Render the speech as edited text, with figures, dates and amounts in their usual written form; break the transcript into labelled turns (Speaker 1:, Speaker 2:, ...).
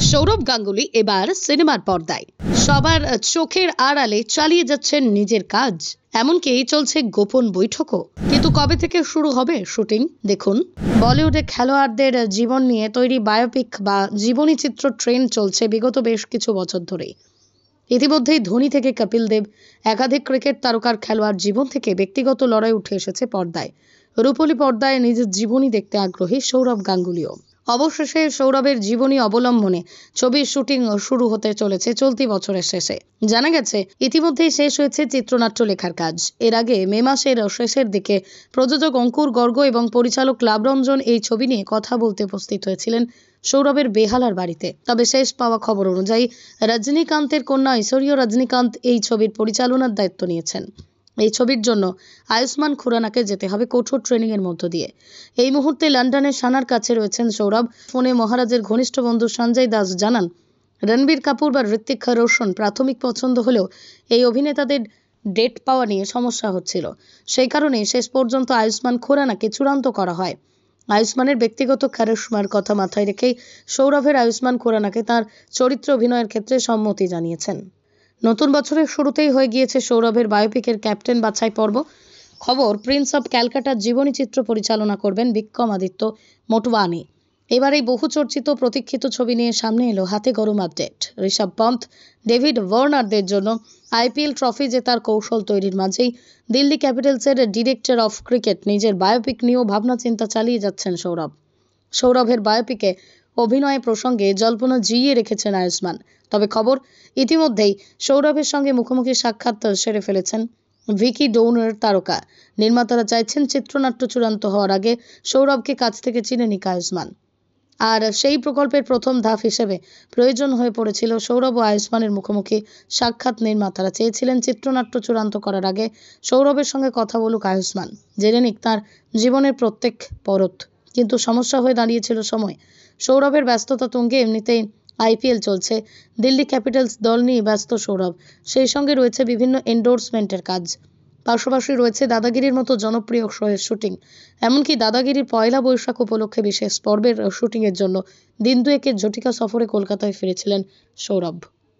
Speaker 1: সৌরভ গাঙ্গুলি এবার সিনেমার পর্দায় সবার চোখের আড়ালে চালিয়ে যাচ্ছেন নিজের কাজ। এমনকি চলছে গোপন বৈঠকও। কিন্তু কবে থেকে শুরু হবে শুটিং দেখুন। বলিউডে খেলোয়াড়দের জীবন নিয়ে তৈরি বায়োপিক বা জীবনী চিত্র ট্রেন্ড চলছে বিগত বেশ কিছু বছর ধরেই। ইতিমধ্যেই ধোনি থেকে কপিল দেব, একাধিক ক্রিকেট তারকার খেলোয়াড় জীবন থেকে ব্যক্তিগত লড়াই উঠে এসেছে পর্দায়। রূপলী পর্দায় নিজের জীবনী দেখতে আগ্রহী সৌরভ গাঙ্গুলিও। অবশেষে সৌরভের জীবনী অবলম্বনে ছবির শুটিং শুরু হতে চলেছে চলতি বছরের শেষে। জানা গেছে ইতিমধ্যেই শেষ হয়েছে চিত্রনাট্য লেখার কাজ। এর আগে মে মাসের শেষের দিকে প্রযোজক অঙ্কুর গর্গ এবং পরিচালক লাভরঞ্জন এই ছবি নিয়ে কথা বলতে উপস্থিত হয়েছিলেন সৌরভের বেহালার বাড়িতে। তবে শেষ পাওয়া খবর অনুযায়ী রজনীকান্তের কন্যা ঐশ্বরিয়া রজনীকান্ত এই ছবির পরিচালনার দায়িত্ব নিয়েছেন। এই ছবির জন্য আয়ুষ্মান খুরানাকে যেতে হবে কঠোর ট্রেনিং এর মধ্য দিয়ে। এই মুহূর্তে লন্ডনের সানার কাছে রয়েছেন সৌরভ। ফোনে মহারাজের ঘনিষ্ঠ বন্ধু সঞ্জয় দাস জানান, রণবীর কাপুর বা ঋত্বিক রোশন প্রাথমিক পছন্দ হলেও এই অভিনেতাদের ডেট পাওয়া নিয়ে সমস্যা হচ্ছিল। সেই কারণে শেষ পর্যন্ত আয়ুষ্মান খুরানাকে চূড়ান্ত করা হয়। আয়ুষ্মানের ব্যক্তিগত কারিশমার কথা মাথায় রেখেই সৌরভের আয়ুষ্মান খুরানাকে তার চরিত্র অভিনয়ের ক্ষেত্রে সম্মতি জানিয়েছেন। নতুন বছরের শুরুতেই হয়ে গিয়েছে সৌরভের বায়োপিকের ক্যাপ্টেন বাছাই পর্ব। খবর, প্রিন্স অব ক্যালকাটার জীবনী চিত্র পরিচালনা করবেন বিক্রমাদিত্য মোটওয়ানি। এবার এই বহুচর্চিত প্রতীক্ষিত ছবি নিয়ে সামনে এলো হাতে গরম আপডেট। ঋষভ পন্থ, ডেভিড ওয়ার্নারদের জন্য আইপিএল ট্রফি জেতার কৌশল তৈরির মাঝেই দিল্লি ক্যাপিটালসের ডিরেক্টর অফ ক্রিকেট নিজের বায়োপিক নিয়েও ভাবনা চিন্তা চালিয়ে যাচ্ছেন সৌরভ। সৌরভের বায়োপিকে অভিনয় প্রসঙ্গে জল্পনা জিইয়ে রেখেছেন আয়ুষ্মান। তবে খবর, ইতিমধ্যেই সৌরভের সঙ্গে মুখোমুখি সাক্ষাৎ সেরে ফেলেছেন ভিকি ডৌনের তারকা। নির্মাতারা চাইছেন চিত্রনাট্য চূড়ান্ত হওয়ার আগে সৌরভকে কাছ থেকে চিনে নিক আয়ুষ্মান। আর সেই প্রকল্পের প্রথম ধাপ হিসেবে প্রয়োজন হয়ে পড়েছিল সৌরভ ও আয়ুষ্মানের মুখোমুখি সাক্ষাৎ। নির্মাতারা চেয়েছিলেন চিত্রনাট্য চূড়ান্ত করার আগে সৌরভের সঙ্গে কথা বলুক আয়ুষ্মান, জেনে নিক তাঁর জীবনের প্রত্যেক পরত। কিন্তু সমস্যা হয়ে দাঁড়িয়েছিল সময়। সৌরভের ব্যস্ততা তুঙ্গে। এমনিতেই আইপিএল চলছে, দিল্লি ক্যাপিটালস দল নিয়ে ব্যস্ত সৌরভ। সেই সঙ্গে রয়েছে বিভিন্ন এন্ডোর্সমেন্টের কাজ। পাশাপাশি রয়েছে দাদাগিরির মতো জনপ্রিয় শোয়ের শুটিং। এমনকি দাদাগিরির পয়লা বৈশাখ উপলক্ষে বিশেষ পর্বের শুটিংয়ের জন্য দিন দুয়েকের ঝটিকা সফরে কলকাতায় ফিরেছিলেন সৌরভ।